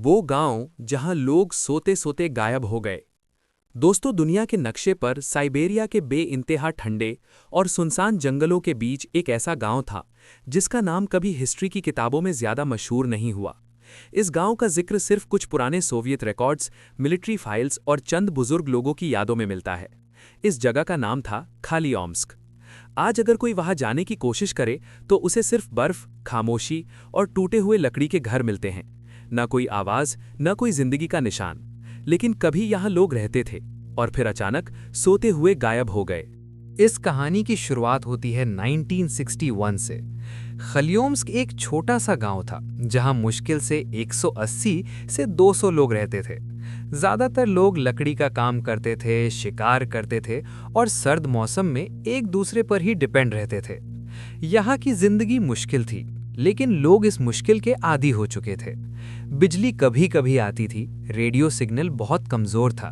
वो गांव जहां लोग सोते सोते गायब हो गए। दोस्तों, दुनिया के नक्शे पर साइबेरिया के बेइंतहा ठंडे और सुनसान जंगलों के बीच एक ऐसा गांव था जिसका नाम कभी हिस्ट्री की किताबों में ज्यादा मशहूर नहीं हुआ। इस गांव का जिक्र सिर्फ कुछ पुराने सोवियत रिकॉर्ड्स, मिलिट्री फाइल्स और चंद बुजुर्ग लोगों की यादों में मिलता है। इस जगह का नाम था खालिओम्स्क। आज अगर कोई वहां जाने की कोशिश करे तो उसे सिर्फ बर्फ, खामोशी और टूटे हुए लकड़ी के घर मिलते हैं। न कोई आवाज, न कोई जिंदगी का निशान। लेकिन कभी यहाँ लोग रहते थे और फिर अचानक सोते हुए गायब हो गए। इस कहानी की शुरुआत होती है 1961 से। खलियोम्स्क एक छोटा सा गांव था जहां मुश्किल से 180 से 200 लोग रहते थे। ज्यादातर लोग लकड़ी का काम करते थे, शिकार करते थे और सर्द मौसम में एक दूसरे पर ही डिपेंड रहते थे। यहाँ की जिंदगी मुश्किल थी, लेकिन लोग इस मुश्किल के आदी हो चुके थे। बिजली कभी कभी आती थी, रेडियो सिग्नल बहुत कमजोर था।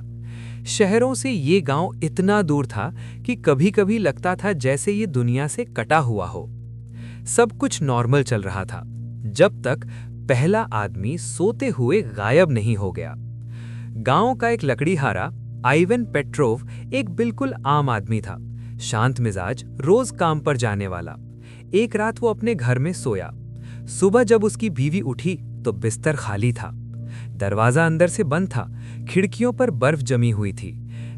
शहरों से ये गांव इतना दूर था कि कभी कभी लगता था जैसे ये दुनिया से कटा हुआ हो। सब कुछ नॉर्मल चल रहा था जब तक पहला आदमी सोते हुए गायब नहीं हो गया। गांव का एक लकड़ीहारा आइवन पेट्रोव एक बिल्कुल आम आदमी था। शांत मिजाज, रोज काम पर जाने वाला। एक रात वो अपने घर में सोया। सुबह जब उसकी बीवी उठी तो बिस्तर खाली था। दरवाजा अंदर से बंद था, खिड़कियों पर बर्फ जमी हुई थी।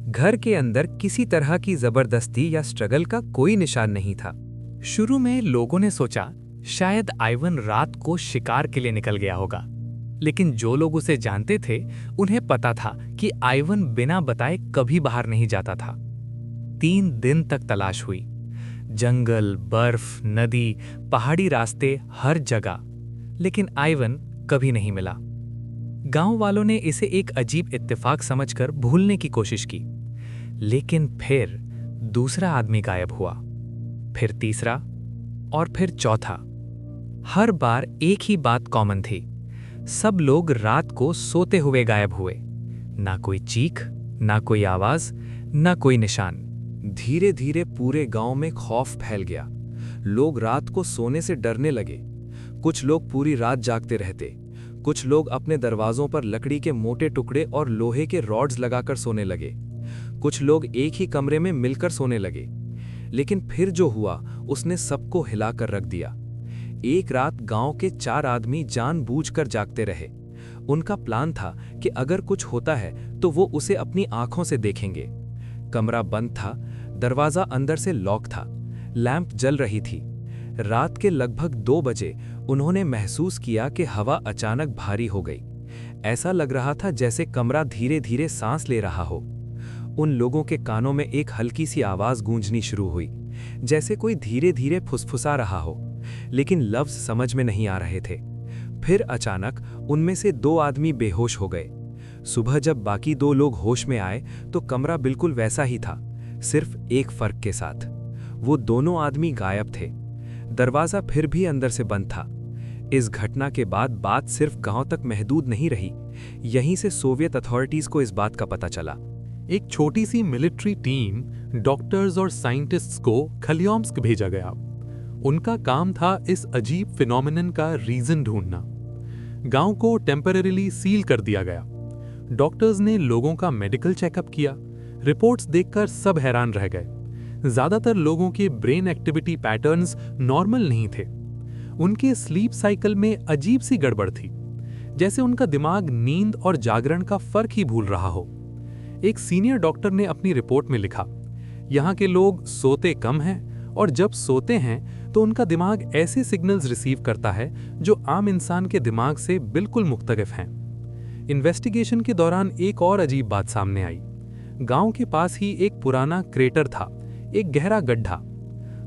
घर के अंदर किसी तरह की जबरदस्ती या स्ट्रगल का कोई निशान नहीं था। शुरू में लोगों ने सोचा शायद आइवन रात को शिकार के लिए निकल गया होगा, लेकिन जो लोग उसे जानते थे उन्हें पता था कि आइवन बिना बताए कभी बाहर नहीं जाता था। 3 दिन तक तलाश हुई, जंगल, बर्फ, नदी, पहाड़ी रास्ते, हर जगह, लेकिन आइवन कभी नहीं मिला। गांव वालों ने इसे एक अजीब इत्तेफाक समझकर भूलने की कोशिश की, लेकिन फिर दूसरा आदमी गायब हुआ, फिर तीसरा और फिर चौथा। हर बार एक ही बात कॉमन थी, सब लोग रात को सोते हुए गायब हुए। ना कोई चीख, ना कोई आवाज, ना कोई निशान। धीरे धीरे पूरे गांव में खौफ फैल गया। लोग रात को सोने से डरने लगे। कुछ लोग पूरी रात जागते रहते, कुछ लोग अपने दरवाजों पर लकड़ी के मोटे टुकड़े और लोहे के रॉड्स लगाकर सोने लगे। कुछ लोग एक ही कमरे में मिलकर सोने लगे। लेकिन फिर जो हुआ उसने सबको हिलाकर रख दिया। एक रात गांव के 4 आदमी जानबूझकर जागते रहे। उनका प्लान था कि अगर कुछ होता है तो वो उसे अपनी आंखों से देखेंगे। कमरा बंद था, दरवाजा अंदर से लॉक था, लैंप जल रही थी। रात के लगभग 2 बजे उन्होंने महसूस किया कि हवा अचानक भारी हो गई। ऐसा लग रहा था जैसे कमरा धीरे धीरे सांस ले रहा हो। उन लोगों के कानों में एक हल्की सी आवाज गूंजनी शुरू हुई, जैसे कोई धीरे धीरे फुसफुसा रहा हो, लेकिन लफ्ज समझ में नहीं आ रहे थे। फिर अचानक उनमें से 2 आदमी बेहोश हो गए। सुबह जब बाकी 2 लोग होश में आए तो कमरा बिल्कुल वैसा ही था, सिर्फ एक फर्क के साथ। वो दोनों आदमी गायब थे। दरवाजा फिर भी अंदर से बंद था। इस घटना के बाद बात सिर्फ गांव तक महदूद नहीं रही। यहीं से सोवियत अथॉरिटीज को इस बात का पता चला। एक छोटी सी मिलिट्री टीम डॉक्टर्स और साइंटिस्ट्स को खलियोम्स्क भेजा गया। उनका काम था इस अजीब फिनोमिनन का रीजन ढूंढना। गांव को टेम्परेरीली सील कर दिया गया। डॉक्टर्स ने लोगों का मेडिकल चेकअप किया। रिपोर्ट्स देखकर सब हैरान रह गए। ज्यादातर लोगों के ब्रेन एक्टिविटी पैटर्न्स नॉर्मल नहीं थे। उनके स्लीप साइकिल में अजीब सी गड़बड़ थी, जैसे उनका दिमाग नींद और जागरण का फर्क ही भूल रहा हो। एक सीनियर डॉक्टर ने अपनी रिपोर्ट में लिखा, यहाँ के लोग सोते कम हैं और जब सोते हैं तो उनका दिमाग ऐसे सिग्नल्स रिसीव करता है जो आम इंसान के दिमाग से बिल्कुल मुख्तलिफ हैं। इन्वेस्टिगेशन के दौरान एक और अजीब बात सामने आई। गांव के पास ही एक पुराना क्रेटर था, एक गहरा गड्ढा।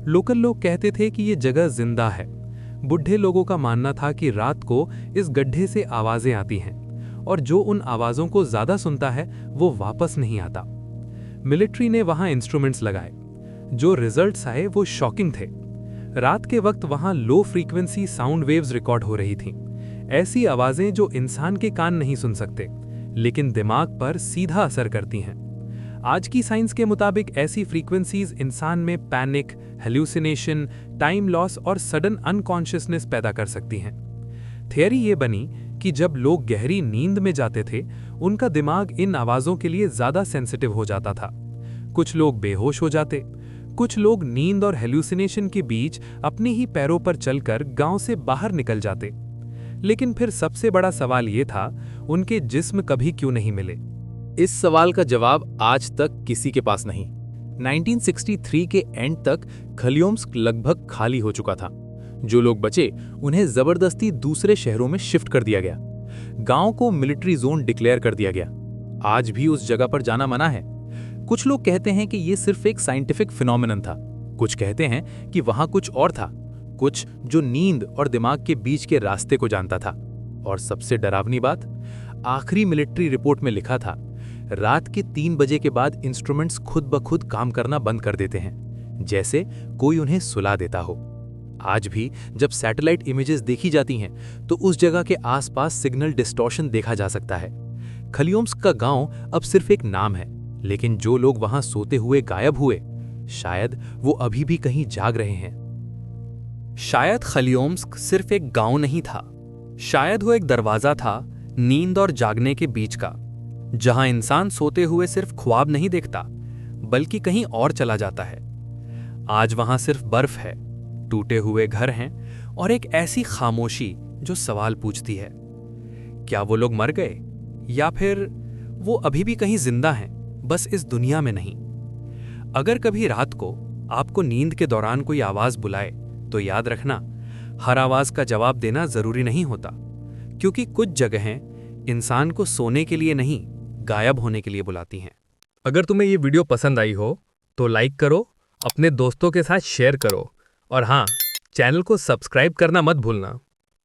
लोकल लोग कहते थे कि ये जगह जिंदा है। बुढ़े लोगों का मानना था कि रात को इस गड्ढे से आवाजें आती हैं और जो उन आवाजों को ज्यादा सुनता है वो वापस नहीं आता। मिलिट्री ने वहां इंस्ट्रूमेंट्स लगाए। जो रिजल्ट्स आए वो शॉकिंग थे। रात के वक्त वहां low frequency sound waves record हो रही थीं। ऐसी आवाजें जो इंसान के कान नहीं सुन सकते, लेकिन दिमाग पर सीधा असर करती हैं। आज की साइंस के मुताबिक ऐसी फ्रीक्वेंसीज इंसान में पैनिक, हेल्यूसिनेशन, टाइम लॉस और सडन अनकॉन्शियसनेस पैदा कर सकती हैं। थियरी ये बनी कि जब लोग गहरी नींद में जाते थे, उनका दिमाग इन आवाज़ों के लिए ज़्यादा सेंसिटिव हो जाता था। कुछ लोग बेहोश हो जाते, कुछ लोग नींद और हेल्यूसिनेशन के बीच अपने ही पैरों पर चलकर गांव से बाहर निकल जाते। लेकिन फिर सबसे बड़ा सवाल ये था, उनके जिस्म कभी क्यों नहीं मिले? इस सवाल का जवाब आज तक किसी के पास नहीं। 1963 के एंड तक खलियोम्स्क लगभग खाली हो चुका था। जो लोग बचे उन्हें जबरदस्ती दूसरे शहरों में शिफ्ट कर दिया गया। गांव को मिलिट्री जोन डिक्लेयर कर दिया गया। आज भी उस जगह पर जाना मना है। कुछ लोग कहते हैं कि यह सिर्फ एक साइंटिफिक फिनोमिनन था, कुछ कहते हैं कि वहां कुछ और था, कुछ जो नींद और दिमाग के बीच के रास्ते को जानता था। और सबसे डरावनी बात, आखिरी मिलिट्री रिपोर्ट में लिखा था, रात के 3 बजे के बाद इंस्ट्रूमेंट्स खुद ब खुद काम करना बंद कर देते हैं, जैसे कोई उन्हें सुला देता हो। आज भी जब सैटेलाइट इमेजेस देखी जाती हैं तो उस जगह के आसपास सिग्नल डिस्टॉर्शन देखा जा सकता है। खलियोम्स्क का गांव अब सिर्फ एक नाम है, लेकिन जो लोग वहां सोते हुए गायब हुए, शायद वो अभी भी कहीं जाग रहे हैं। शायद खलियोम्स्क सिर्फ एक गांव नहीं था, शायद वो एक दरवाजा था नींद और जागने के बीच का, जहां इंसान सोते हुए सिर्फ ख्वाब नहीं देखता, बल्कि कहीं और चला जाता है। आज वहां सिर्फ बर्फ है, टूटे हुए घर हैं और एक ऐसी खामोशी जो सवाल पूछती है, क्या वो लोग मर गए या फिर वो अभी भी कहीं जिंदा हैं, बस इस दुनिया में नहीं। अगर कभी रात को आपको नींद के दौरान कोई आवाज बुलाए तो याद रखना, हर आवाज का जवाब देना जरूरी नहीं होता, क्योंकि कुछ जगहें इंसान को सोने के लिए नहीं, गायब होने के लिए बुलाती हैं। अगर तुम्हें ये वीडियो पसंद आई हो तो लाइक करो, अपने दोस्तों के साथ शेयर करो और हाँ, चैनल को सब्सक्राइब करना मत भूलना।